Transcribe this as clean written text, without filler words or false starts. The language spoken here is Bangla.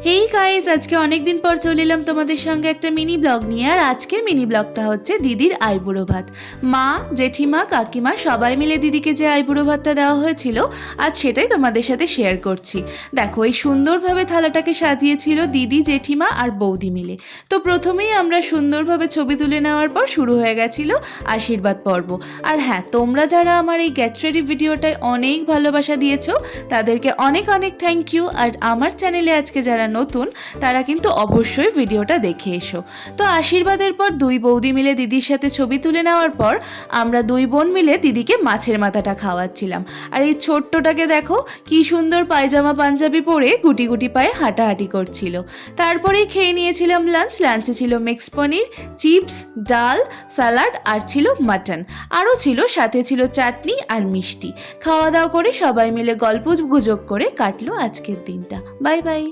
হেই গাইজ, আজকে অনেকদিন পর চলে এলাম তোমাদের সঙ্গে একটা মিনি ব্লগ নিয়ে। আর আজকের মিনি ব্লগটা হচ্ছে দিদির আইবুড়ো ভাত। মা, জেঠিমা, কাকিমা সবাই মিলে দিদিকে যে আইবুড়ো ভাতটা দেওয়া হয়েছিল আজ সেটাই তোমাদের সাথে শেয়ার করছি। দেখো, এই সুন্দরভাবে থালাটাকে সাজিয়েছিল দিদি, জেঠিমা আর বৌদি মিলে। তো প্রথমেই আমরা সুন্দরভাবে ছবি তুলে নেওয়ার পর শুরু হয়ে গেছিল আশীর্বাদ পর্ব। আর হ্যাঁ, তোমরা যারা আমার এই গেট রেডি ভিডিওটায় অনেক ভালোবাসা দিয়েছো তাদেরকে অনেক অনেক থ্যাংক ইউ। আর আমার চ্যানেলে আজকে যারা নতুন তারা কিন্তু অবশ্যই ভিডিওটা দেখে এসো। তো আশীর্বাদের পর দুই বৌদি মিলে দিদির সাথে ছবি তুলে নেওয়ার পর আমরা দুই বোন মিলে দিদিকে মাছের মাথাটা খাওয়াচ্ছিলাম। আর এই ছোট্টটাকে দেখো কি সুন্দর পায়জামা পাঞ্জাবি পরে গুটি গুটি পায়ে হাঁটাহাঁটি করছিল। তারপরেই খেয়ে নিয়েছিলাম লাঞ্চ। লাঞ্চে ছিল মিক্স পনির, চিপস, ডাল, স্যালাড আর ছিল মাটন। আরও ছিল, সাথে ছিল চাটনি আর মিষ্টি। খাওয়া দাওয়া করে সবাই মিলে গল্প গুজব করে কাটলো আজকের দিনটা। Bye bye.